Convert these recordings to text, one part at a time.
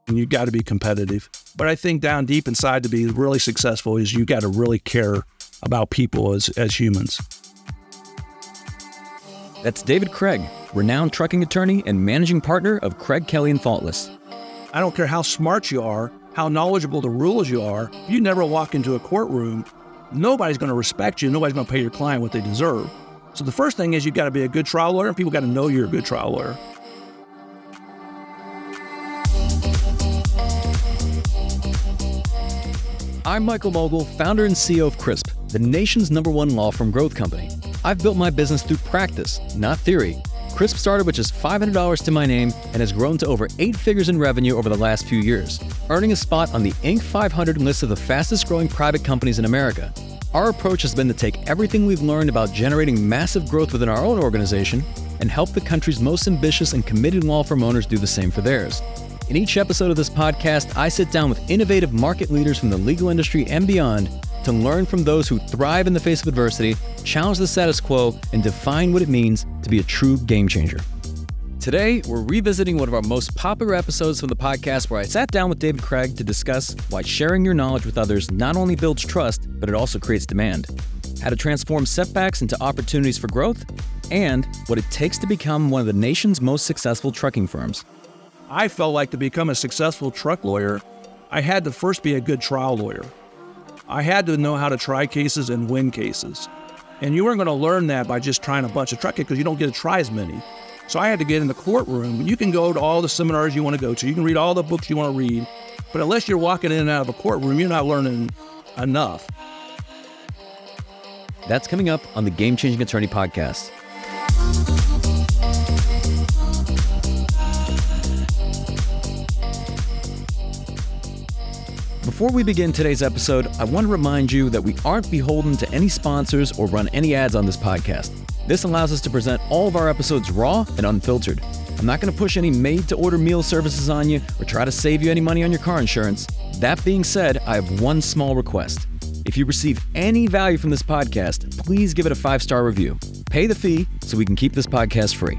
and you got to be competitive. But I think down deep inside to be really successful is you got to really care about people as humans. That's David Craig, renowned trucking attorney and managing partner of Craig, Kelly & Faultless. I don't care how smart you are, how knowledgeable the rules you are. If you never walk into a courtroom, nobody's going to respect you. Nobody's going to pay your client what they deserve. So the first thing is you got to be a good trial lawyer, and people got to know you're a good trial lawyer. I'm Michael Mogul, founder and CEO of CRISP, the nation's #1 law firm growth company. I've built my business through practice, not theory. CRISP started with just $500 to my name and has grown to over 8 figures in revenue over the last few years, earning a spot on the Inc. 500 list of the fastest growing private companies in America. Our approach has been to take everything we've learned about generating massive growth within our own organization and help the country's most ambitious and committed law firm owners do the same for theirs. In each episode of this podcast, I sit down with innovative market leaders from the legal industry and beyond to learn from those who thrive in the face of adversity, challenge the status quo, and define what it means to be a true game changer. Today, we're revisiting one of our most popular episodes from the podcast where I sat down with David Craig to discuss why sharing your knowledge with others not only builds trust, but it also creates demand, how to transform setbacks into opportunities for growth, and what it takes to become one of the nation's most successful trucking firms. I felt like to become a successful truck lawyer, I had to first be a good trial lawyer. I had to know how to try cases and win cases. And you weren't going to learn that by just trying a bunch of truck cases because you don't get to try as many. So I had to get in the courtroom. You can go to all the seminars you want to go to. You can read all the books you want to read. But unless you're walking in and out of a courtroom, you're not learning enough. That's coming up on the Game Changing Attorney podcast. Before we begin today's episode, I want to remind you that we aren't beholden to any sponsors or run any ads on this podcast. This allows us to present all of our episodes raw and unfiltered. I'm not going to push any made-to-order meal services on you or try to save you any money on your car insurance. That being said, I have one small request. If you receive any value from this podcast, please give it a 5-star review. Pay the fee so we can keep this podcast free.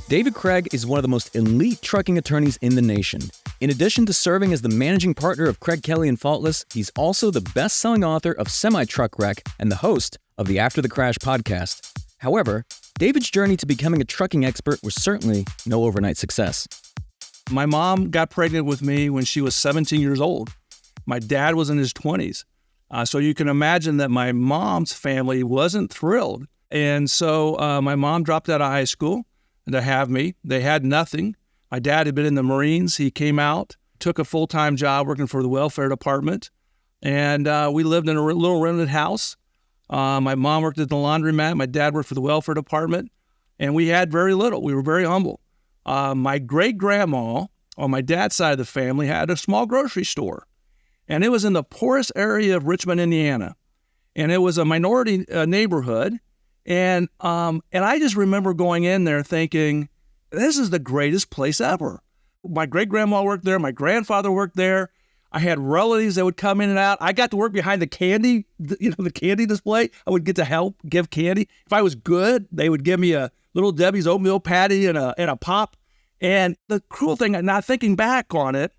David Craig is one of the most elite trucking attorneys in the nation. In addition to serving as the managing partner of Craig, Kelly & Faultless, he's also the best-selling author of Semi-Truck Wreck and the host of the After the Crash podcast. However, David's journey to becoming a trucking expert was certainly no overnight success. My mom got pregnant with me when she was 17 years old. My dad was in his 20s. So you can imagine that my mom's family wasn't thrilled. And so my mom dropped out of high school to have me. They had nothing. My dad had been in the Marines. He came out, took a full-time job working for the welfare department, and we lived in a little rented house. My mom worked at the laundromat. My dad worked for the welfare department, and we had very little. We were very humble. My great-grandma on my dad's side of the family had a small grocery store, and it was in the poorest area of Richmond, Indiana, and it was a minority neighborhood, and I just remember going in there thinking, this is the greatest place ever. My great-grandma worked there. My grandfather worked there. I had relatives that would come in and out. I got to work behind the candy, the candy display. I would get to help give candy. If I was good, they would give me a Little Debbie's oatmeal patty and a pop. And the cruel thing, not thinking back on it,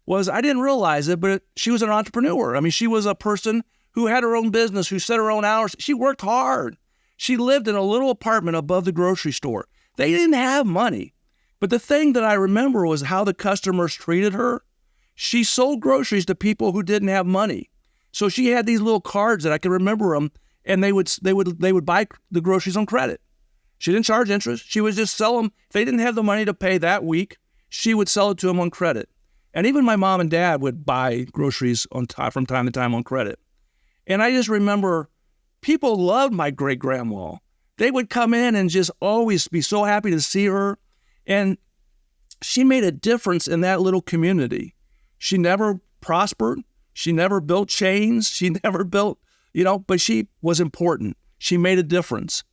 was I didn't realize it, but she was an entrepreneur. I mean, she was a person who had her own business, who set her own hours. She worked hard. She lived in a little apartment above the grocery store. They didn't have money. But the thing that I remember was how the customers treated her. She sold groceries to people who didn't have money. So she had these little cards that I could remember them, and they would buy the groceries on credit. She didn't charge interest. She would just sell them. If they didn't have the money to pay that week, she would sell it to them on credit. And even my mom and dad would buy groceries from time to time on credit. And I just remember people loved my great-grandma. They would come in and just always be so happy to see her. And she made a difference in that little community. She never prospered. She never built chains. She never built, but she was important. She made a difference.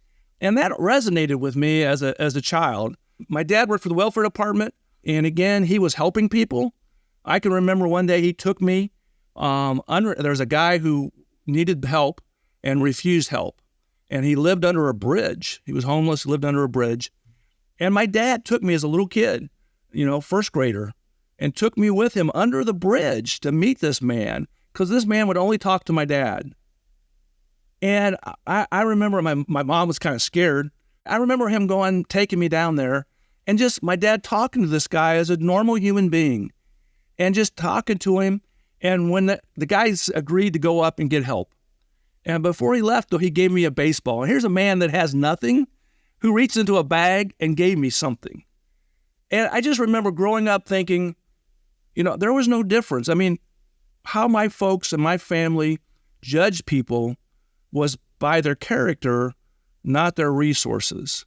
And that resonated with me as a child. My dad worked for the welfare department. And again, he was helping people. I can remember one day he took me there's a guy who needed help and refused help. And he lived under a bridge. He was homeless, lived under a bridge. And my dad took me as a little kid, first grader. and took me with him under the bridge to meet this man, because this man would only talk to my dad. And I remember my mom was kind of scared. I remember him taking me down there, and just my dad talking to this guy as a normal human being, and just talking to him. And when the guys agreed to go up and get help. And before he left, though, he gave me a baseball. And here's a man that has nothing who reached into a bag and gave me something. And I just remember growing up thinking, there was no difference. I mean, how my folks and my family judged people was by their character, not their resources,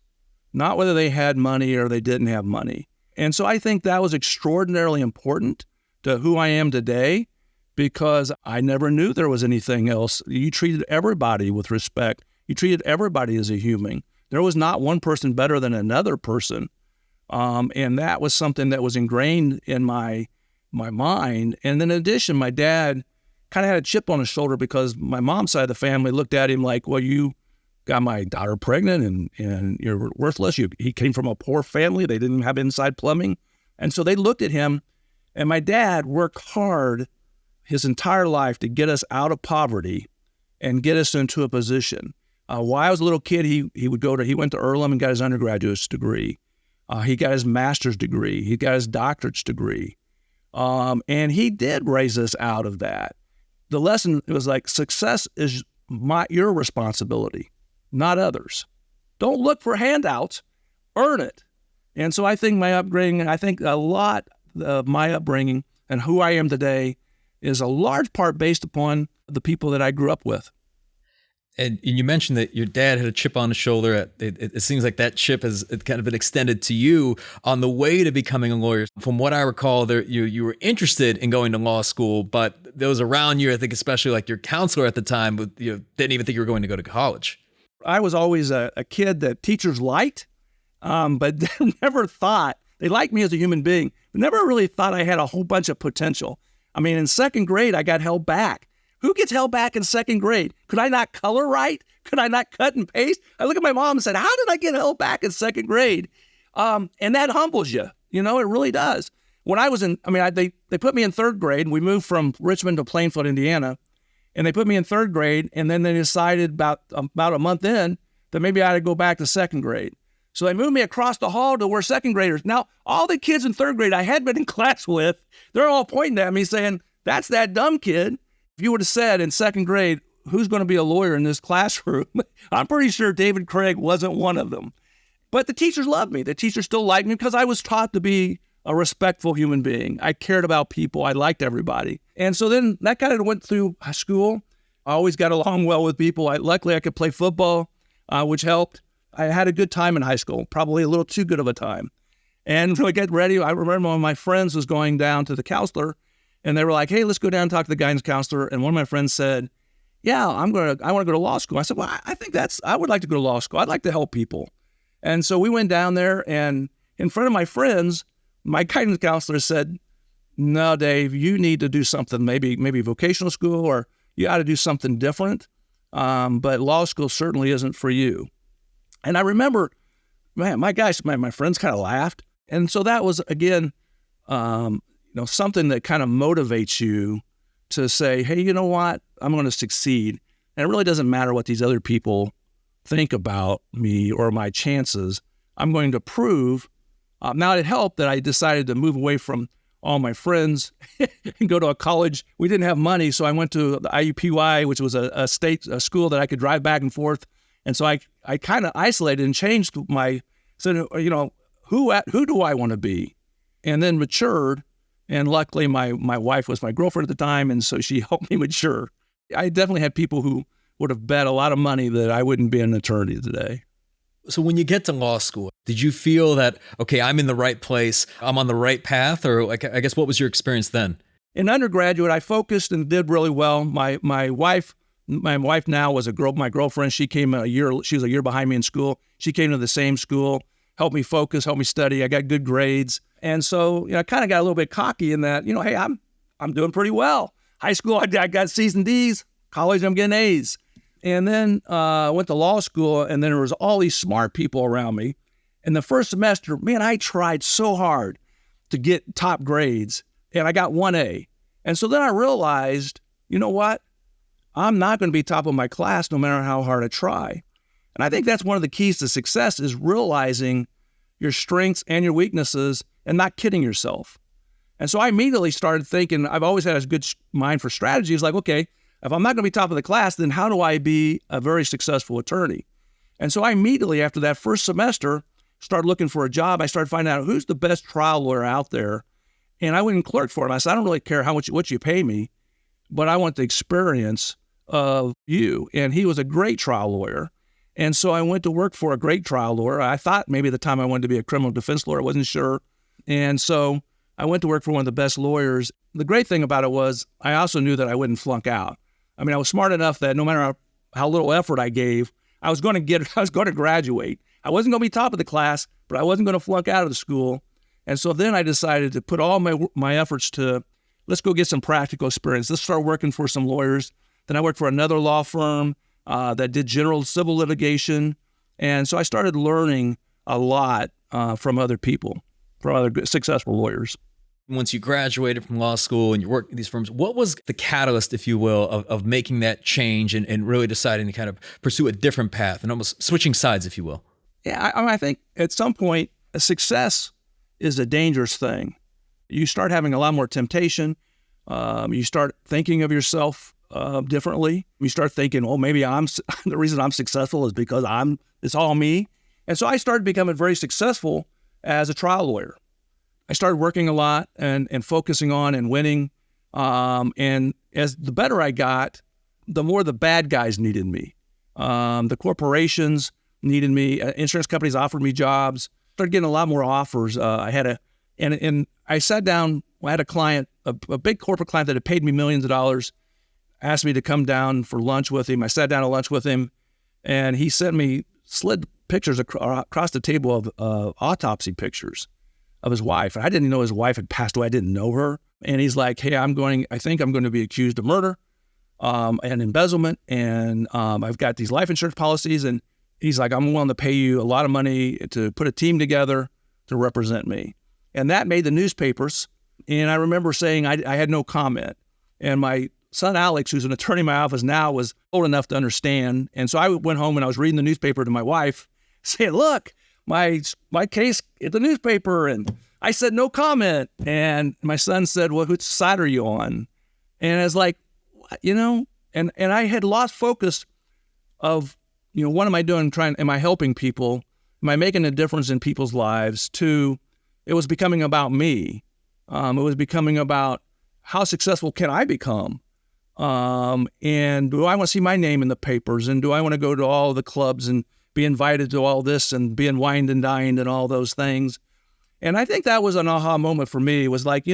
not whether they had money or they didn't have money. And so I think that was extraordinarily important to who I am today, because I never knew there was anything else. You treated everybody with respect. You treated everybody as a human. There was not one person better than another person. And that was something that was ingrained in my mind. And then in addition, my dad kind of had a chip on his shoulder, because my mom's side of the family looked at him like, well, you got my daughter pregnant and you're worthless. He came from a poor family. They didn't have inside plumbing. And so they looked at him, and my dad worked hard his entire life to get us out of poverty and get us into a position. While I was a little kid, he went to Earlham and got his undergraduate's degree. He got his master's degree. He got his doctorate's degree. And he did raise us out of that. The lesson was like, success is your responsibility, not others. Don't look for handouts, earn it. And so I think a lot of my upbringing and who I am today is a large part based upon the people that I grew up with. And you mentioned that your dad had a chip on his shoulder. It seems like that chip has kind of been extended to you on the way to becoming a lawyer. From what I recall, you were interested in going to law school, but those around you, I think especially like your counselor at the time, didn't even think you were going to go to college. I was always a kid that teachers liked, but never thought, they liked me as a human being, but never really thought I had a whole bunch of potential. I mean, in second grade, I got held back. Who gets held back in second grade? Could I not color right? Could I not cut and paste? I look at my mom and said, how did I get held back in second grade? And that humbles you. It really does. When I was they put me in third grade, and we moved from Richmond to Plainfield, Indiana, and they put me in third grade, and then they decided about a month in that maybe I had to go back to second grade. So they moved me across the hall to where second graders. Now, all the kids in third grade I had been in class with, they're all pointing at me saying, that's that dumb kid. If you would have said in second grade, who's going to be a lawyer in this classroom? I'm pretty sure David Craig wasn't one of them. But the teachers loved me. The teachers still liked me because I was taught to be a respectful human being. I cared about people. I liked everybody. And so then that kind of went through high school. I always got along well with people. Luckily, I could play football, which helped. I had a good time in high school, probably a little too good of a time. And when I get ready, I remember one of my friends was going down to the counselor, and they were like, hey, let's go down and talk to the guidance counselor. And one of my friends said, yeah, I want to go to law school. I said, well, I would like to go to law school. I'd like to help people. And so we went down there, and in front of my friends, my guidance counselor said, no, Dave, you need to do something, maybe vocational school, or you ought to do something different. But law school certainly isn't for you. And I remember, man, my friends kind of laughed. And so that was, again, something that kind of motivates you to say, hey, you know what? I'm going to succeed. And it really doesn't matter what these other people think about me or my chances. I'm going to prove. Now, it helped that I decided to move away from all my friends and go to a college. We didn't have money, so I went to the IUPUI, which was a school that I could drive back and forth. And so I kind of isolated and changed said, who do I want to be? And then matured. And luckily, my wife was my girlfriend at the time, and so she helped me mature. I definitely had people who would have bet a lot of money that I wouldn't be an attorney today. So when you get to law school, did you feel that, okay, I'm in the right place, I'm on the right path? Or I guess what was your experience then? In undergraduate, I focused and did really well. My wife now was my girlfriend. She was a year behind me in school. She came to the same school, helped me focus, helped me study. I got good grades. And so, I kind of got a little bit cocky in that, hey, I'm doing pretty well. High school, I got C's and D's. College, I'm getting A's. And then I went to law school, and then there was all these smart people around me. In the first semester, man, I tried so hard. to get top grades, and I got 1A. And so then I realized, you know what? I'm not going to be top of my class no matter how hard I try. And I think that's one of the keys to success is realizing your strengths and your weaknesses and not kidding yourself. And so I immediately started thinking, I've always had a good mind for strategy. It's like, okay, if I'm not going to be top of the class, then how do I be a very successful attorney? And so I immediately, after that first semester, started looking for a job. I started finding out who's the best trial lawyer out there. And I went and clerked for him. I said, I don't really care what you pay me, but I want the experience of you. And he was a great trial lawyer. And so I went to work for a great trial lawyer. I thought maybe at the time I wanted to be a criminal defense lawyer. I wasn't sure. And so I went to work for one of the best lawyers. The great thing about it was I also knew that I wouldn't flunk out. I mean, I was smart enough that no matter how little effort I gave, I was going to graduate. I wasn't going to be top of the class, but I wasn't going to flunk out of the school. And so then I decided to put all my efforts to, let's go get some practical experience. Let's start working for some lawyers. Then I worked for another law firm that did general civil litigation. And so I started learning a lot from other people, from other successful lawyers. Once you graduated from law school and you worked at these firms, what was the catalyst, if you will, of making that change and really deciding to kind of pursue a different path and almost switching sides, if you will? Yeah, I think at some point, success is a dangerous thing. You start having a lot more temptation. You start thinking of yourself differently. You start thinking, oh, maybe the reason I'm successful is because it's all me. And so I started becoming very successful as a trial lawyer. I started working a lot and focusing on and winning. And as the better I got, the more the bad guys needed me. The corporations needed me. Insurance companies offered me jobs. Started getting a lot more offers. And I sat down. I had a client, a big corporate client that had paid me millions of dollars, asked me to come down for lunch with him. I sat down to lunch with him, and he sent me slid pictures across the table of autopsy pictures of his wife. And I didn't know his wife had passed away. I didn't know her. And he's like, hey, I think I'm going to be accused of murder and embezzlement. And I've got these life insurance policies. And he's like, I'm willing to pay you a lot of money to put a team together to represent me. And that made the newspapers. And I remember saying I had no comment. And my son, Alex, who's an attorney in my office now, was old enough to understand. And so I went home and I was reading the newspaper to my wife saying, look, my case at the newspaper. And I said, no comment. And my son said, well, which side are you on? And I was like, and I had lost focus of, what am I doing? Am I helping people? Am I making a difference in people's lives? It was becoming about me. It was becoming about how successful can I become? And do I want to see my name in the papers? And do I want to go to all the clubs and be invited to all this and being wined and dined and all those things? And I think that was an aha moment for me. It was like,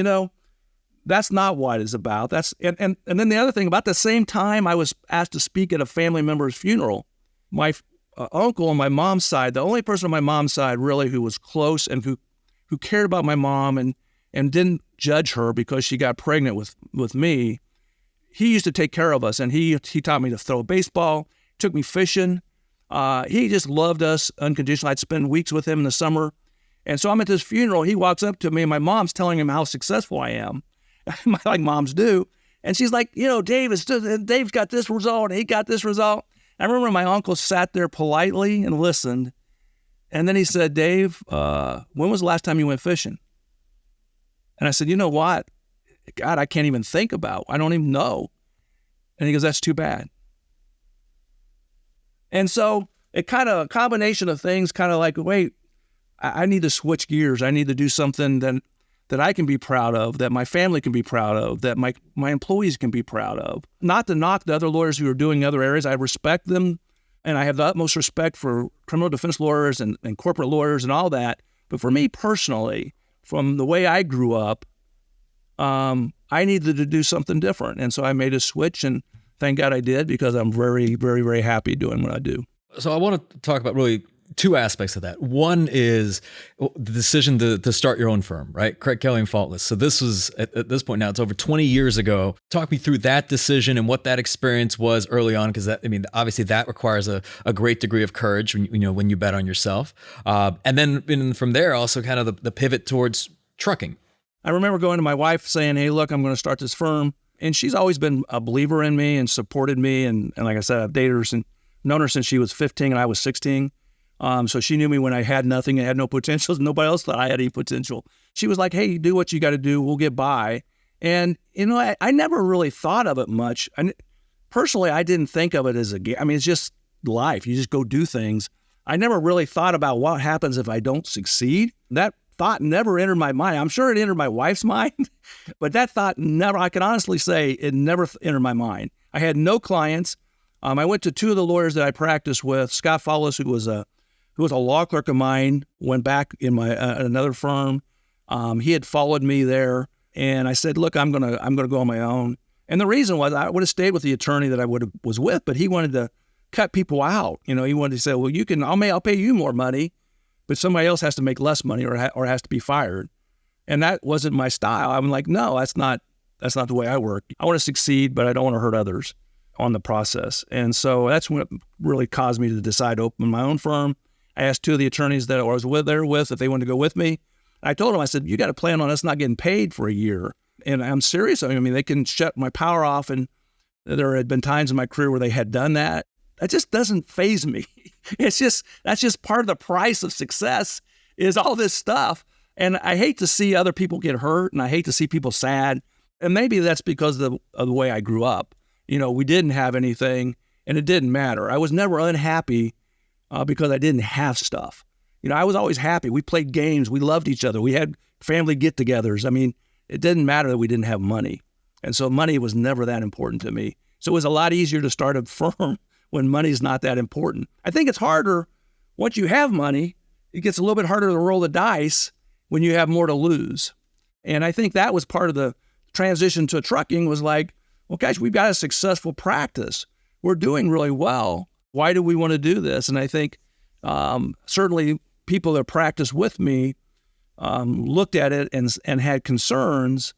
that's not what it's about. And then the other thing, about the same time I was asked to speak at a family member's funeral. My uncle on my mom's side, the only person on my mom's side really who was close and who cared about my mom and didn't judge her because she got pregnant with me, he used to take care of us. And he taught me to throw a baseball, took me fishing. He just loved us unconditionally. I'd spend weeks with him in the summer. And so I'm at this funeral. He walks up to me and my mom's telling him how successful I am, like moms do. And she's like, Dave's got this result. He got this result. I remember my uncle sat there politely and listened. And then he said, Dave, when was the last time you went fishing? And I said, you know what? God, I can't even think about. I don't even know. And he goes, that's too bad. And so it kind of a combination of things, kind of like, wait, I need to switch gears. I need to do something that I can be proud of, that my family can be proud of, that my employees can be proud of. Not to knock the other lawyers who are doing other areas. I respect them, and I have the utmost respect for criminal defense lawyers and corporate lawyers and all that. But for me personally, from the way I grew up, I needed to do something different. And so I made a switch, and thank God I did, because I'm very, very, very happy doing what I do. So I want to talk about really two aspects of that. One is the decision to start your own firm, right? Craig Kelly and Faultless. So this was, at this point now, it's over 20 years ago. Talk me through that decision and what that experience was early on, because obviously that requires a great degree of courage when you bet on yourself. And then from there, also kind of the pivot towards trucking, I remember going to my wife saying, hey, look, I'm going to start this firm. And she's always been a believer in me and supported me. And like I said, I've dated her and known her since she was 15 and I was 16. So she knew me when I had nothing and had no potential. Nobody else thought I had any potential. She was like, hey, do what you got to do. We'll get by. And, I never really thought of it much. Personally, I didn't think of it as a game. It's just life. You just go do things. I never really thought about what happens if I don't succeed. That thought never entered my mind. I'm sure it entered my wife's mind, but that thought never, I can honestly say it never entered my mind. I had no clients. I went to two of the lawyers that I practiced with. Scott Follis, who was a law clerk of mine, went back in my another firm. He had followed me there, and I said, look, I'm gonna go on my own. And the reason was I would have stayed with the attorney that I was with, but he wanted to cut people out. He wanted to say, well, I'll pay you more money, but somebody else has to make less money or has to be fired. And that wasn't my style. I'm like, no, that's not the way I work. I want to succeed, but I don't want to hurt others on the process. And so that's what really caused me to decide to open my own firm. I asked two of the attorneys that I was there with if they wanted to go with me. I told them, I said, you got to plan on us not getting paid for a year. And I'm serious. They can shut my power off. And there had been times in my career where they had done that. That just doesn't faze me. That's just part of the price of success is all this stuff. And I hate to see other people get hurt, and I hate to see people sad. And maybe that's because of the way I grew up. We didn't have anything, and it didn't matter. I was never unhappy because I didn't have stuff. I was always happy. We played games. We loved each other. We had family get-togethers. It didn't matter that we didn't have money. And so money was never that important to me. So it was a lot easier to start a firm when money's not that important. I think it's harder once you have money. It gets a little bit harder to roll the dice when you have more to lose. And I think that was part of the transition to trucking was like, well, guys, we've got a successful practice. We're doing really well. Why do we want to do this? And I think certainly people that practice with me looked at it and had concerns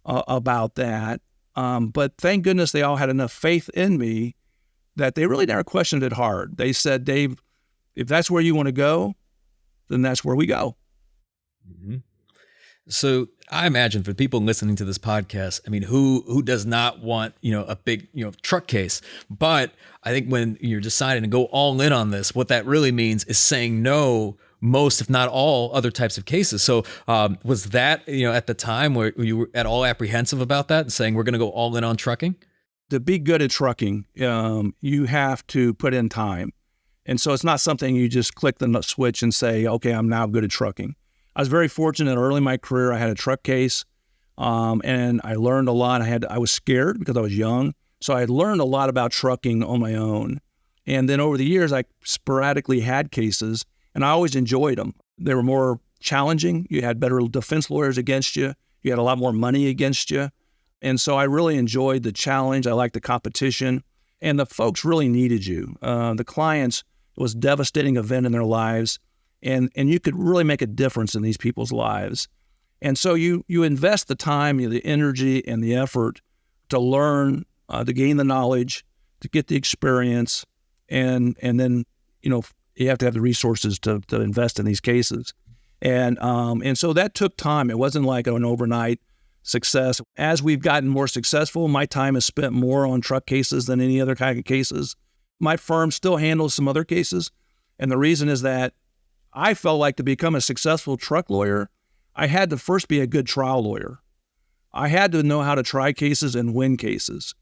about that. But thank goodness they all had enough faith in me that they really never questioned it hard. They said, Dave, if that's where you want to go, then that's where we go. Mm-hmm. So I imagine for people listening to this podcast, who does not want, a big, truck case? But I think when you're deciding to go all in on this, what that really means is saying no most, if not all, other types of cases. So was that, at the time where you were at all apprehensive about that and saying, we're going to go all in on trucking? To be good at trucking, you have to put in time. And so it's not something you just click the switch and say, okay, I'm now good at trucking. I was very fortunate early in my career. I had a truck case, and I learned a lot. I was scared because I was young. So I had learned a lot about trucking on my own. And then over the years, I sporadically had cases, and I always enjoyed them. They were more challenging. You had better defense lawyers against you. You had a lot more money against you. And so I really enjoyed the challenge. I liked the competition. And the folks really needed you. The clients, it was a devastating event in their lives. And you could really make a difference in these people's lives. And so you invest the time, the energy, and the effort to learn, to gain the knowledge, to get the experience, and then, you have to have the resources to invest in these cases. And so that took time. It wasn't like an overnight success. As we've gotten more successful, my time is spent more on truck cases than any other kind of cases. My firm still handles some other cases. And the reason is that I felt like to become a successful truck lawyer, I had to first be a good trial lawyer. I had to know how to try cases and win cases.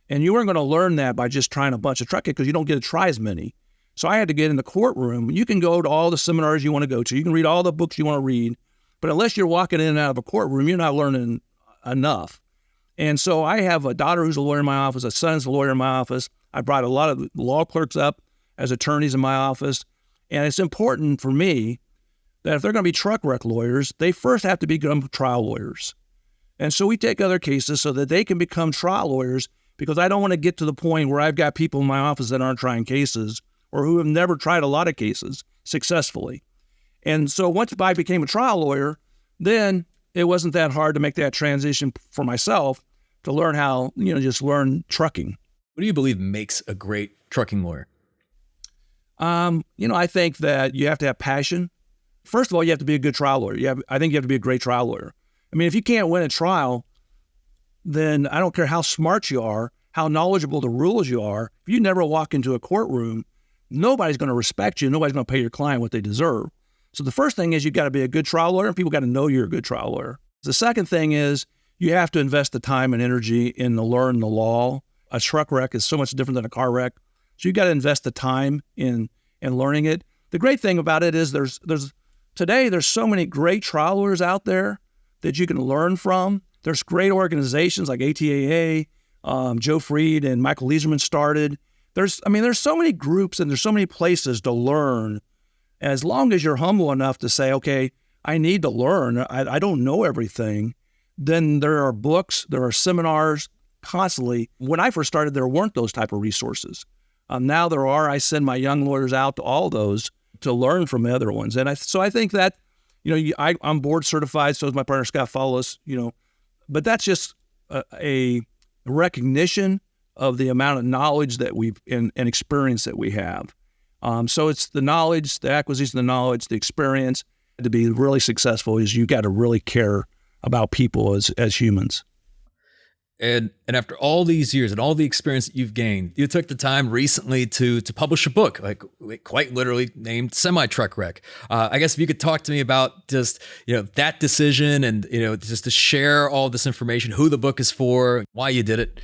And you weren't going to learn that by just trying a bunch of truck cases because you don't get to try as many. So I had to get in the courtroom. You can go to all the seminars you want to go to. You can read all the books you want to read. But unless you're walking in and out of a courtroom, you're not learning enough. And so I have a daughter who's a lawyer in my office, a son's a lawyer in my office. I brought a lot of law clerks up as attorneys in my office. And it's important for me that if they're going to be truck wreck lawyers, they first have to become trial lawyers. And so we take other cases so that they can become trial lawyers, because I don't want to get to the point where I've got people in my office that aren't trying cases or who have never tried a lot of cases successfully. And so once I became a trial lawyer, then it wasn't that hard to make that transition for myself to learn how, just learn trucking. What do you believe makes a great trucking lawyer? I think that you have to have passion. First of all, you have to be a good trial lawyer. I think you have to be a great trial lawyer. I mean, if you can't win a trial, then I don't care how smart you are, how knowledgeable the rules you are. If you never walk into a courtroom, nobody's going to respect you. Nobody's going to pay your client what they deserve. So the first thing is you got to be a good trial lawyer, and people got to know you're a good trial lawyer. The second thing is you have to invest the time and energy in to learn the law. A truck wreck is so much different than a car wreck. So you got to invest the time in learning it. The great thing about it is today there's so many great trial lawyers out there that you can learn from. There's great organizations like ATAA, Joe Freed and Michael Leeserman started. There's so many groups and there's so many places to learn. As long as you're humble enough to say, okay, I need to learn. I don't know everything. Then there are books, there are seminars constantly. When I first started, there weren't those type of resources. Now there are. I send my young lawyers out to all those to learn from the other ones. And so I think that, I'm board certified, so is my partner Scott Follis, but that's just a recognition of the amount of knowledge that we've and experience that we have. So it's the knowledge, the acquisition of the knowledge, the experience. To be really successful is you got to really care about people as humans. And after all these years and all the experience that you've gained, you took the time recently to publish a book, like quite literally named Semi-Truck Wreck. I guess if you could talk to me about just, that decision and, just to share all this information, who the book is for, why you did it.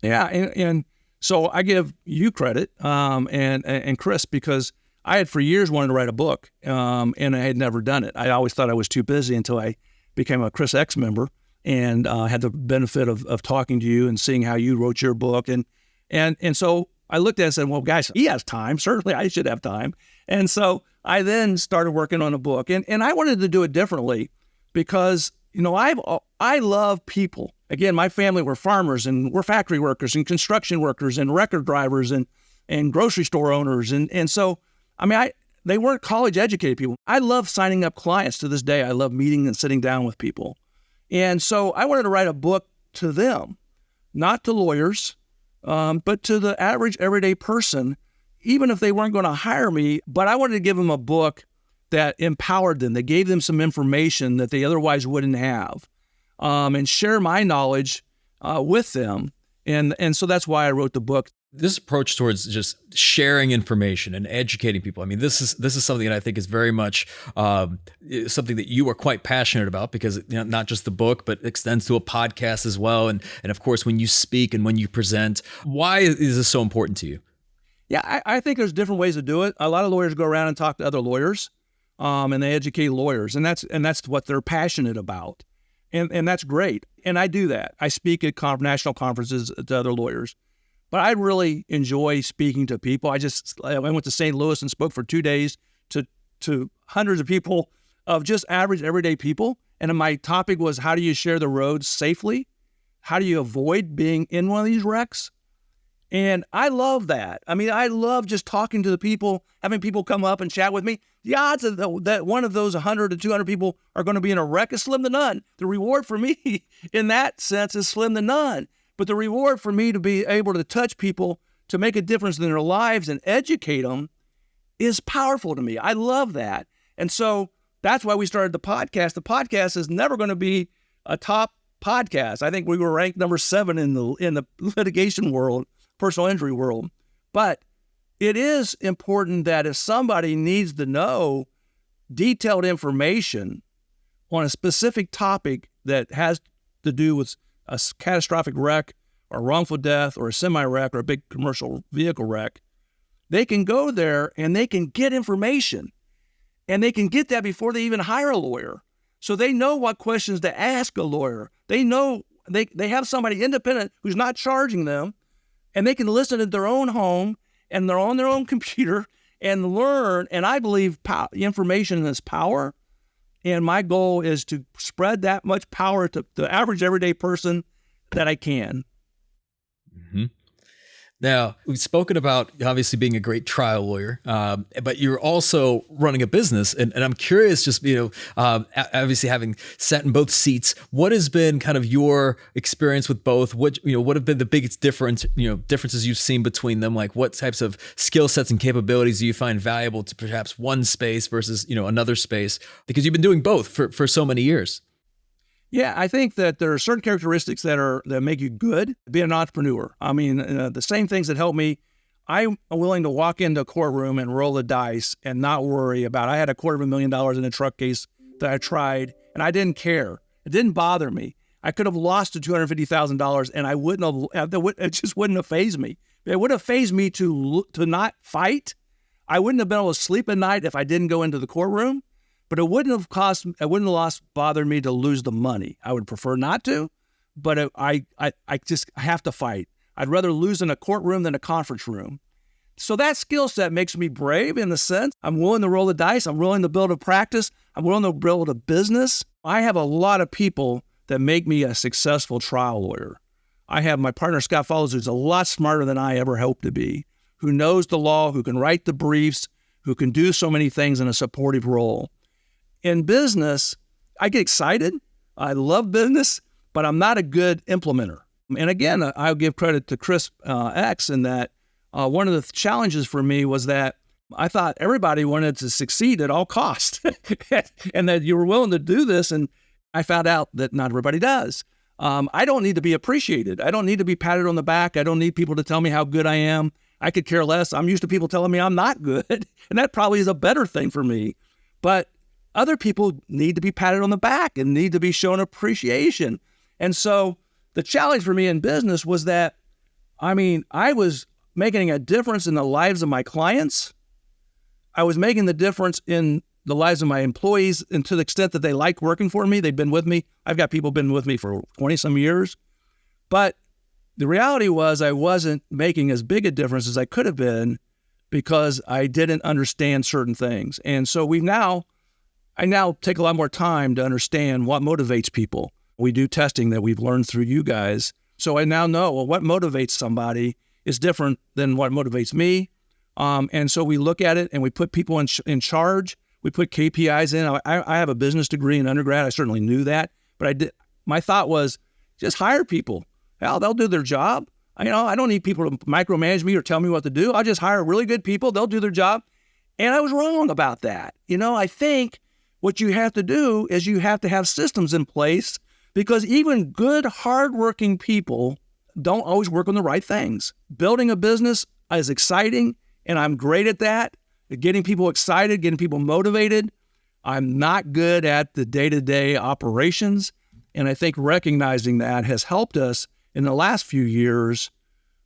Yeah. And so I give you credit and Chris, because I had for years wanted to write a book and I had never done it. I always thought I was too busy until I became a Chris X member. And had the benefit of talking to you and seeing how you wrote your book. And so I looked at it and said, well, guys, he has time. Certainly I should have time. And so I then started working on a book. And I wanted to do it differently because, I love people. Again, my family were farmers and we're factory workers and construction workers and record drivers and grocery store owners. And so, they weren't college educated people. I love signing up clients to this day. I love meeting and sitting down with people. And so I wanted to write a book to them, not to lawyers, but to the average everyday person, even if they weren't going to hire me. But I wanted to give them a book that empowered them, that gave them some information that they otherwise wouldn't have, and share my knowledge with them. And so that's why I wrote the book. This approach towards just sharing information and educating people. This is something that I think is very much something that you are quite passionate about because not just the book, but extends to a podcast as well. And of course, when you speak and when you present, why is this so important to you? Yeah, I think there's different ways to do it. A lot of lawyers go around and talk to other lawyers, and they educate lawyers, and that's what they're passionate about, and that's great. And I do that. I speak at national conferences to other lawyers. But I really enjoy speaking to people. I went to St. Louis and spoke for 2 days to hundreds of people, of just average everyday people. And my topic was, how do you share the roads safely? How do you avoid being in one of these wrecks? And I love that. I love just talking to the people, having people come up and chat with me. The odds that one of those 100 to 200 people are going to be in a wreck is slim to none. The reward for me in that sense is slim to none. But the reward for me to be able to touch people, to make a difference in their lives and educate them is powerful to me. I love that. And so that's why we started the podcast. The podcast is never going to be a top podcast. I think we were ranked number 7 in the litigation world, personal injury world. But it is important that if somebody needs to know detailed information on a specific topic that has to do with a catastrophic wreck or wrongful death or a semi-wreck or a big commercial vehicle wreck, they can go there and they can get information. And they can get that before they even hire a lawyer. So they know what questions to ask a lawyer. They know they have somebody independent who's not charging them, and they can listen at their own home and they're on their own computer and learn. And I believe information is power. And my goal is to spread that much power to the average everyday person that I can. Mm-hmm. Now, we've spoken about obviously being a great trial lawyer, but you're also running a business. And I'm curious, just, obviously having sat in both seats, what has been kind of your experience with both? What have been the biggest differences you've seen between them? Like what types of skill sets and capabilities do you find valuable to perhaps one space versus, another space? Because you've been doing both for so many years. Yeah, I think that there are certain characteristics that make you good. Be an entrepreneur. I mean, the same things that help me. I'm willing to walk into a courtroom and roll the dice and not worry about. I had $250,000 in a truck case that I tried, and I didn't care. It didn't bother me. I could have lost the $250,000, and I wouldn't have. It just wouldn't have fazed me. It would have fazed me to not fight. I wouldn't have been able to sleep at night if I didn't go into the courtroom. But it wouldn't have bothered me to lose the money. I would prefer not to, but I just have to fight. I'd rather lose in a courtroom than a conference room. So that skill set makes me brave in the sense I'm willing to roll the dice. I'm willing to build a practice. I'm willing to build a business. I have a lot of people that make me a successful trial lawyer. I have my partner, Scott Follows, who's a lot smarter than I ever hoped to be, who knows the law, who can write the briefs, who can do so many things in a supportive role. In business, I get excited. I love business, but I'm not a good implementer. And again, I'll give credit to Chris X in that one of the challenges for me was that I thought everybody wanted to succeed at all costs and that you were willing to do this. And I found out that not everybody does. I don't need to be appreciated. I don't need to be patted on the back. I don't need people to tell me how good I am. I could care less. I'm used to people telling me I'm not good. And that probably is a better thing for me. But other people need to be patted on the back and need to be shown appreciation. And so the challenge for me in business was that, I was making a difference in the lives of my clients. I was making the difference in the lives of my employees, and to the extent that they liked working for me, they've been with me. I've got people been with me for 20 some years. But the reality was I wasn't making as big a difference as I could have been because I didn't understand certain things. And so I now take a lot more time to understand what motivates people. We do testing that we've learned through you guys. So I now know, what motivates somebody is different than what motivates me. And so we look at it and we put people in charge. We put KPIs in. I have a business degree in undergrad. I certainly knew that. But my thought was just hire people. Hell, they'll do their job. I don't need people to micromanage me or tell me what to do. I'll just hire really good people. They'll do their job. And I was wrong about that. I think what you have to do is you have to have systems in place because even good, hardworking people don't always work on the right things. Building a business is exciting, and I'm great at that, getting people excited, getting people motivated. I'm not good at the day-to-day operations, and I think recognizing that has helped us in the last few years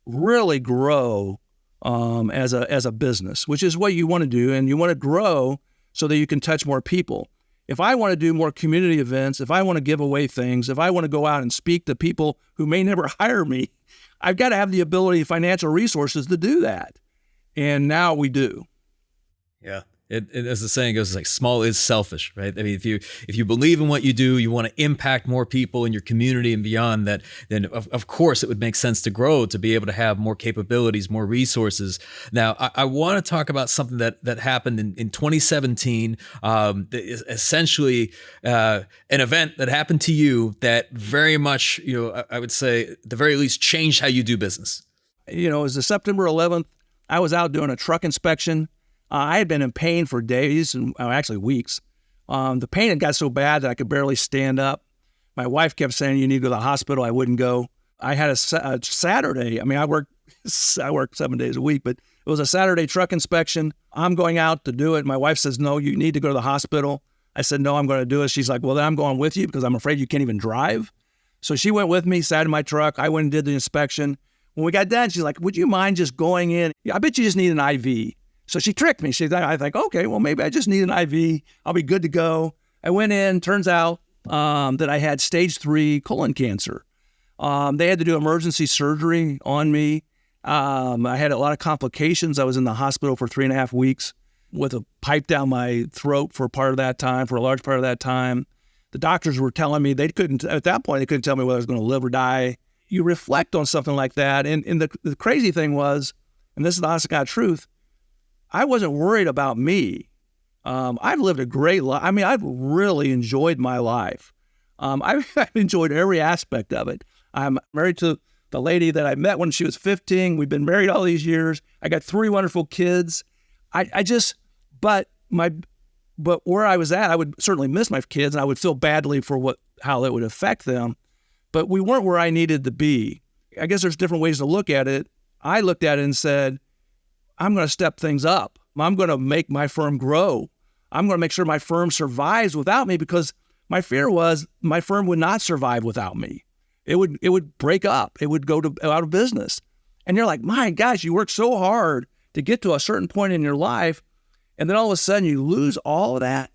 really grow as a business, which is what you want to do, and you want to grow so that you can touch more people. If I want to do more community events, if I want to give away things, if I want to go out and speak to people who may never hire me, I've got to have the ability, financial resources to do that. And now we do. Yeah. It, as the saying goes, it's like small is selfish, right? I mean, if you believe in what you do, you want to impact more people in your community and beyond that, then of course it would make sense to grow, to be able to have more capabilities, more resources. Now, I want to talk about something that happened in 2017, essentially an event that happened to you that very much, I would say at the very least changed how you do business. It was the September 11th. I was out doing a truck inspection. I had been in pain for days and actually weeks. The pain had got so bad that I could barely stand up. My wife kept saying, "You need to go to the hospital." I wouldn't go. I had a Saturday. I work 7 days a week, but it was a Saturday truck inspection. I'm going out to do it. My wife says, "No, you need to go to the hospital." I said, "No, I'm going to do it." She's like, "Well, then I'm going with you because I'm afraid you can't even drive." So she went with me, sat in my truck. I went and did the inspection. When we got done, she's like, "Would you mind just going in? I bet you just need an IV." So she tricked me. I think, okay, well, maybe I just need an IV. I'll be good to go. I went in. Turns out that I had stage 3 colon cancer. They had to do emergency surgery on me. I had a lot of complications. I was in the hospital for 3.5 weeks with a pipe down my throat for a large part of that time. The doctors were telling me at that point, they couldn't tell me whether I was going to live or die. You reflect on something like that. And the crazy thing was, and this is the honest to God truth, I wasn't worried about me. I've lived a great life. I've really enjoyed my life. I've enjoyed every aspect of it. I'm married to the lady that I met when she was 15. We've been married all these years. I got 3 wonderful kids. But where I was at, I would certainly miss my kids, and I would feel badly for what how it would affect them. But we weren't where I needed to be. I guess there's different ways to look at it. I looked at it and said, I'm going to step things up. I'm going to make my firm grow. I'm going to make sure my firm survives without me, because my fear was my firm would not survive without me. It would break up. It would go out of business. And you're like, my gosh, you work so hard to get to a certain point in your life, and then all of a sudden you lose all of that.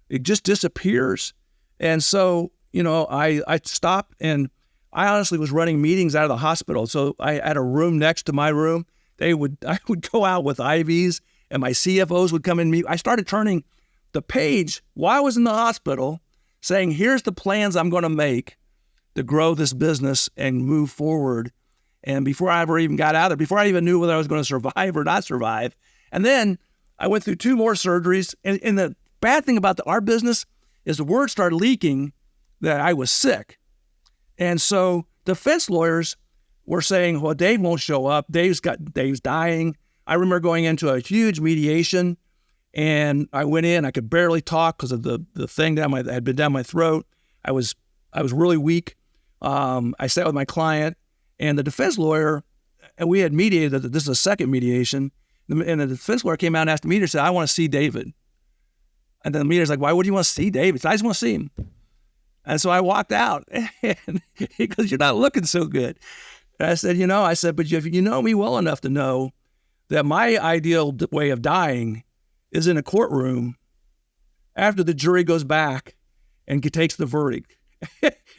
It just disappears. And so, I stopped, and I honestly was running meetings out of the hospital. So I had a room next to my room. I would go out with IVs, and my CFOs would come and meet. I started turning the page while I was in the hospital, saying, here's the plans I'm going to make to grow this business and move forward. And before I ever even got out there, before I even knew whether I was going to survive or not survive. And then I went through 2 more surgeries. And the bad thing about our business is the word started leaking that I was sick. And so defense lawyers were saying, well, Dave won't show up. Dave's dying. I remember going into a huge mediation, and I went in. I could barely talk because of the thing that had been down my throat. I was really weak. I sat with my client and the defense lawyer, and we had mediated. This is a second mediation. And the defense lawyer came out and asked the mediator, said, I want to see David. And then the mediator's like, why would you want to see David? I just want to see him. And so I walked out, and he goes, you're not looking so good. And I said, but if you know me well enough to know that my ideal way of dying is in a courtroom after the jury goes back and takes the verdict.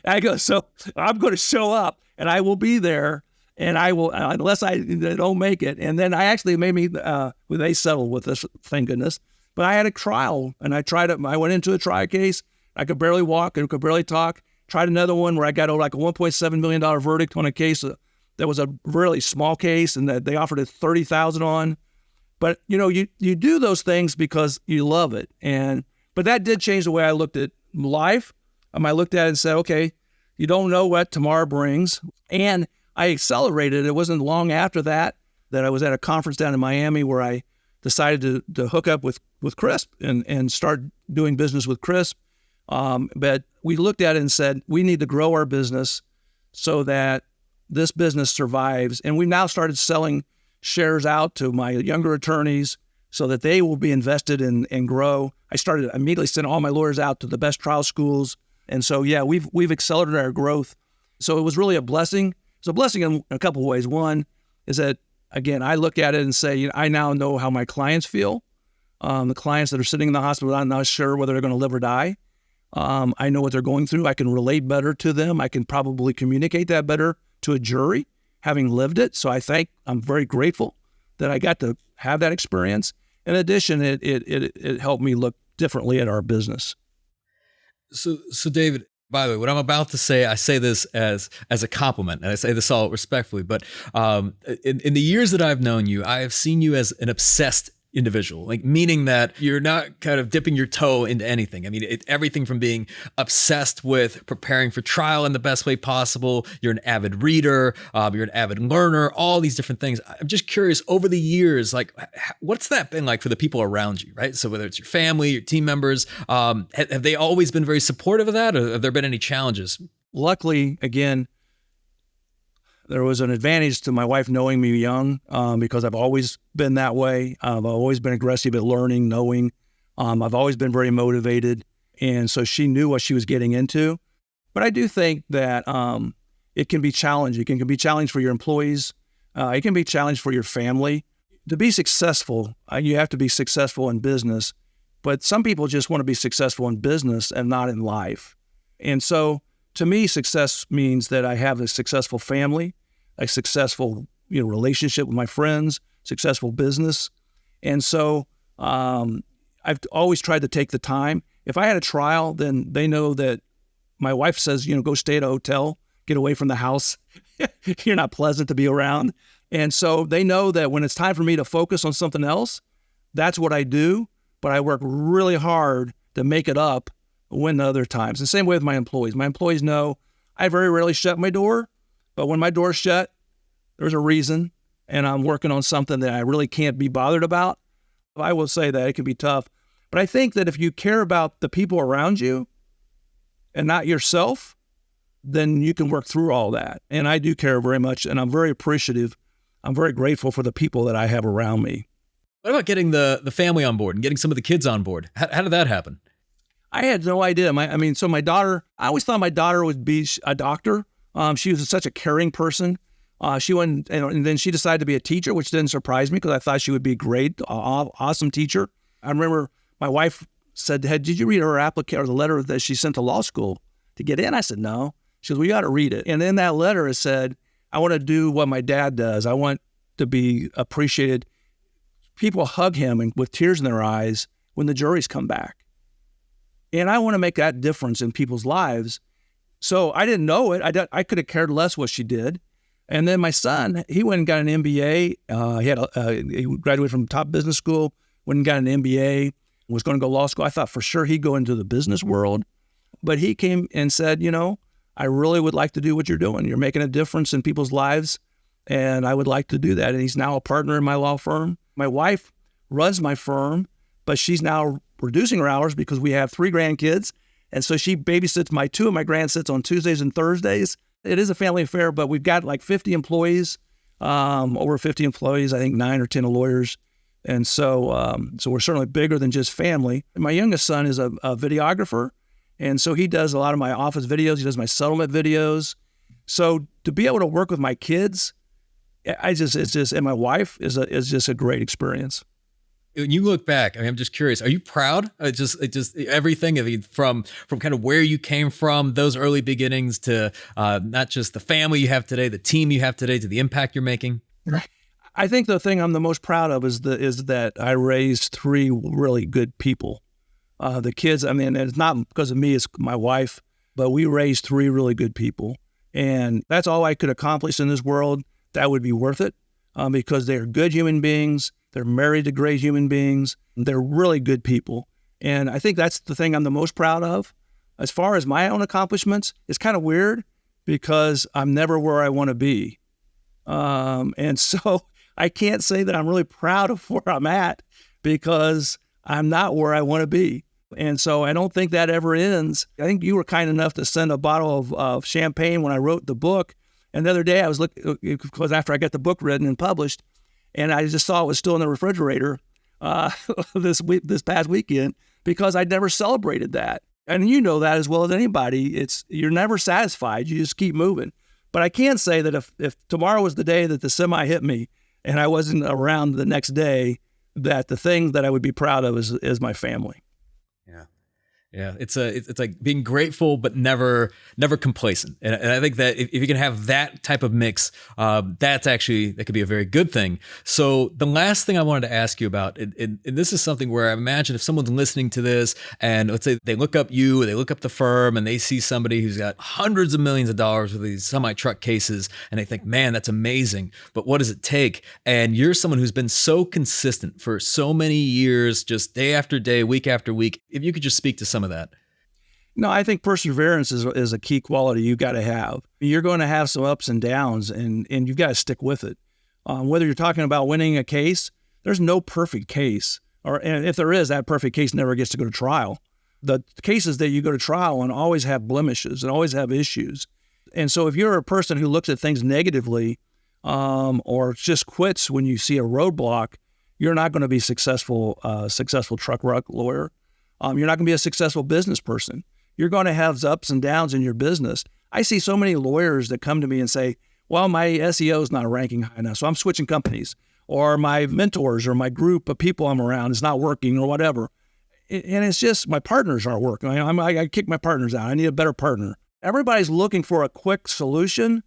I go, so I'm going to show up, and I will be there, and I will, unless I don't make it. And then they settled with this, thank goodness. But I had a trial, and I went into a trial case. I could barely walk and could barely talk. Tried another one where I got like a $1.7 million verdict on a case that was a really small case, and that they offered it $30,000 on. But you do those things because you love it. But that did change the way I looked at life. I looked at it and said, okay, you don't know what tomorrow brings. And I accelerated. It wasn't long after that I was at a conference down in Miami where I decided to hook up with Crisp and start doing business with Crisp. But we looked at it and said, we need to grow our business so that this business survives. And we've now started selling shares out to my younger attorneys so that they will be invested in and grow. I started immediately sending all my lawyers out to the best trial schools. And so, yeah, we've accelerated our growth. So it was really a blessing. It's a blessing in a couple of ways. One is that, again, I look at it and say, I now know how my clients feel. The clients that are sitting in the hospital, I'm not sure whether they're going to live or die. I know what they're going through. I can relate better to them. I can probably communicate that better to a jury, having lived it. So I'm very grateful that I got to have that experience. In addition, it helped me look differently at our business. So David, by the way, what I'm about to say, I say this as a compliment, and I say this all respectfully, but in the years that I've known you, I have seen you as an obsessed individual, like meaning that you're not kind of dipping your toe into anything. I mean, everything from being obsessed with preparing for trial in the best way possible. You're an avid reader, you're an avid learner, all these different things. I'm just curious, over the years, like what's that been like for the people around you, right? So whether it's your family, your team members, have they always been very supportive of that, or have there been any challenges? Luckily, again, there was an advantage to my wife knowing me young because I've always been that way. I've always been aggressive at learning, knowing. I've always been very motivated. And so she knew what she was getting into. But I do think that it can be challenging. It can be challenging for your employees. It can be challenging for your family. To be successful, you have to be successful in business. But some people just want to be successful in business and not in life. And so to me, success means that I have a successful family, a successful relationship with my friends, successful business. And so I've always tried to take the time. If I had a trial, then they know that my wife says, go stay at a hotel, get away from the house. You're not pleasant to be around. And so they know that when it's time for me to focus on something else, that's what I do. But I work really hard to make it up when other times. The same way with my employees. My employees know I very rarely shut my door, but when my door's shut, there's a reason, and I'm working on something that I really can't be bothered about. I will say that it can be tough, but I think that if you care about the people around you, and not yourself, then you can work through all that. And I do care very much, and I'm very appreciative. I'm very grateful for the people that I have around me. What about getting the family on board and getting some of the kids on board? How did that happen? I had no idea. So my daughter, I always thought my daughter would be a doctor. She was such a caring person. She went, and then she decided to be a teacher, which didn't surprise me because I thought she would be a great, awesome teacher. I remember my wife said, "Hey, did you read her application or the letter that she sent to law school to get in?" I said, "No." She goes, "Well, you got to read it." And in that letter, it said, "I want to do what my dad does. I want to be appreciated." People hug him and with tears in their eyes when the juries come back. And I want to make that difference in people's lives. So I didn't know it. I could have cared less what she did. And then my son, he went and got an MBA. He graduated from top business school, went and got an MBA, was going to go law school. I thought for sure he'd go into the business world. But he came and said, I really would like to do what you're doing. You're making a difference in people's lives, and I would like to do that. And he's now a partner in my law firm. My wife runs my firm, but she's now reducing her hours because we have 3 grandkids. And so she babysits 2 of my grandsons on Tuesdays and Thursdays. It is a family affair, but we've got like 50 employees, over 50 employees, I think 9 or 10 lawyers. And so we're certainly bigger than just family. And my youngest son is a videographer. And so he does a lot of my office videos. He does my settlement videos. So to be able to work with my kids, and my wife is just a great experience. When you look back, I'm just curious, are you proud? Just everything from kind of where you came from, those early beginnings to not just the family you have today, the team you have today, to the impact you're making? I think the thing I'm the most proud of is that I raised 3 really good people. The kids, it's not because of me, it's my wife, but we raised 3 really good people. And that's all I could accomplish in this world. That would be worth it because they're good human beings. They're married to great human beings. They're really good people. And I think that's the thing I'm the most proud of. As far as my own accomplishments, it's kind of weird because I'm never where I want to be. And so I can't say that I'm really proud of where I'm at because I'm not where I want to be. And so I don't think that ever ends. I think you were kind enough to send a bottle of champagne when I wrote the book. And the other day I was looking, because after I got the book written and published, and I just saw it was still in the refrigerator this past weekend because I'd never celebrated that. And you know that as well as anybody. You're never satisfied. You just keep moving. But I can say that if tomorrow was the day that the semi hit me and I wasn't around the next day, that the thing that I would be proud of is my family. Yeah, it's like being grateful but never complacent, and I think that if you can have that type of mix, that could be a very good thing. So the last thing I wanted to ask you about, and this is something where I imagine if someone's listening to this and let's say they look up you, they look up the firm, and they see somebody who's got hundreds of millions of dollars with these semi-truck cases, and they think, man, that's amazing, but what does it take? And you're someone who's been so consistent for so many years, just day after day, week after week. If you could just speak to some of that. No, I think perseverance is a key quality you got to have. You're going to have some ups and downs, and you've got to stick with it. Whether you're talking about winning a case, there's no perfect case, and if there is, that perfect case never gets to go to trial. The cases that you go to trial on always have blemishes and always have issues. And so if you're a person who looks at things negatively or just quits when you see a roadblock, you're not going to be successful truck lawyer. You're not going to be a successful business person. You're going to have ups and downs in your business. I see so many lawyers that come to me and say, well, my SEO is not ranking high enough, so I'm switching companies. Or my mentors or my group of people I'm around is not working or whatever. And it's just my partners aren't working. I kick my partners out. I need a better partner. Everybody's looking for a quick solution.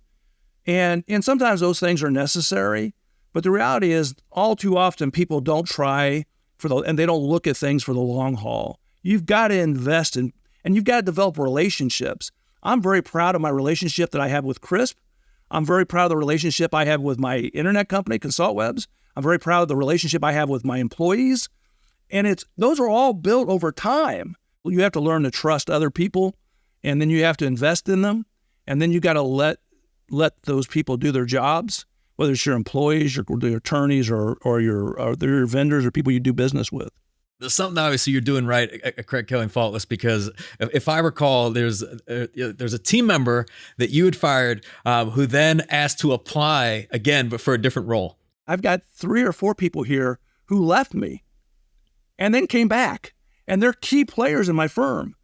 And sometimes those things are necessary. But the reality is all too often people don't try and they don't look at things for the long haul. You've got to invest in, and you've got to develop relationships. I'm very proud of my relationship that I have with Crisp. I'm very proud of the relationship I have with my internet company, ConsultWebs. I'm very proud of the relationship I have with my employees. And those are all built over time. You have to learn to trust other people, and then you have to invest in them. And then you got to let those people do their jobs, whether it's your employees, your attorneys, or your vendors or people you do business with. There's something obviously you're doing right at Craig Killing Faultless, because if I recall, there's a team member that you had fired who then asked to apply again, but for a different role. I've got 3 or 4 people here who left me and then came back, and they're key players in my firm.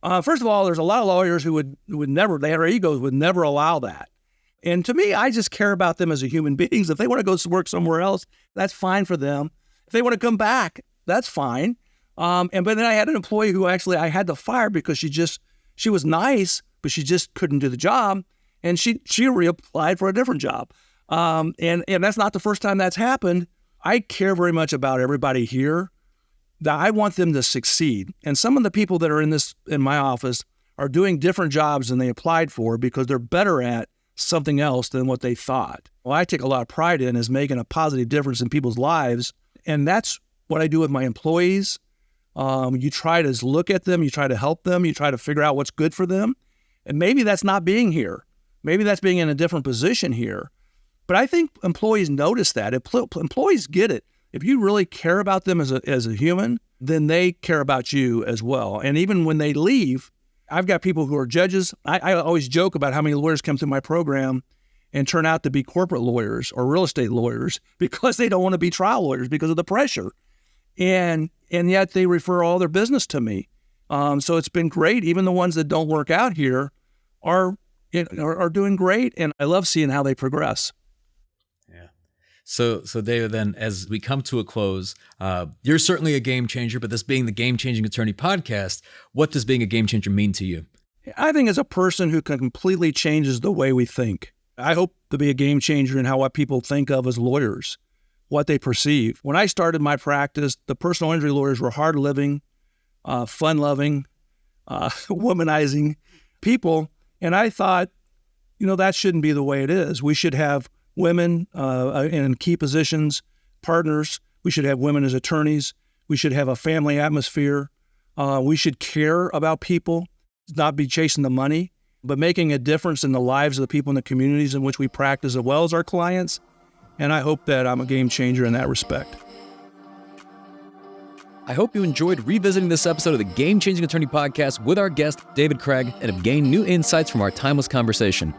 First of all, there's a lot of lawyers who would never, they had their egos, would never allow that. And to me, I just care about them as a human beings. If they want to go work somewhere else, that's fine for them. If they want to come back, that's fine. But then I had an employee who actually I had to fire because she was nice, but she just couldn't do the job. And she reapplied for a different job. And that's not the first time that's happened. I care very much about everybody here. That I want them to succeed. And some of the people that are in my office are doing different jobs than they applied for because they're better at something else than what they thought. Well, I take a lot of pride in is making a positive difference in people's lives. And that's what I do with my employees. You try to look at them, you try to help them, you try to figure out what's good for them. And maybe that's not being here. Maybe that's being in a different position here. But I think employees notice that. Employees get it. If you really care about them as a human, then they care about you as well. And even when they leave, I've got people who are judges. I always joke about how many lawyers come through my program and turn out to be corporate lawyers or real estate lawyers because they don't want to be trial lawyers because of the pressure. And yet they refer all their business to me. So it's been great. Even the ones that don't work out here are doing great. And I love seeing how they progress. So David, then as we come to a close, you're certainly a game changer, but this being the Game Changing Attorney podcast, what does being a game changer mean to you? I think as a person who completely changes the way we think. I hope to be a game changer in what people think of as lawyers, what they perceive. When I started my practice, the personal injury lawyers were hard-living, fun-loving, womanizing people. And I thought, that shouldn't be the way it is. We should have women in key positions, partners. We should have women as attorneys. We should have a family atmosphere. We should care about people, not be chasing the money, but making a difference in the lives of the people in the communities in which we practice as well as our clients. And I hope that I'm a game changer in that respect. I hope you enjoyed revisiting this episode of the Game Changing Attorney podcast with our guest, David Craig, and have gained new insights from our timeless conversation.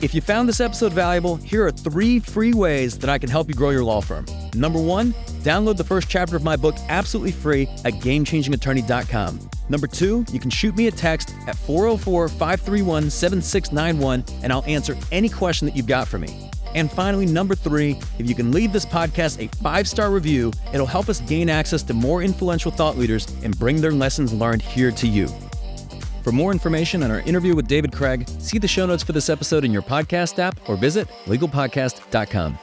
If you found this episode valuable, here are 3 free ways that I can help you grow your law firm. Number 1, download the first chapter of my book absolutely free at GameChangingAttorney.com. Number 2, you can shoot me a text at 404-531-7691 and I'll answer any question that you've got for me. And finally, number 3, if you can leave this podcast a 5-star review, it'll help us gain access to more influential thought leaders and bring their lessons learned here to you. For more information on our interview with David Craig, see the show notes for this episode in your podcast app or visit legalpodcast.com.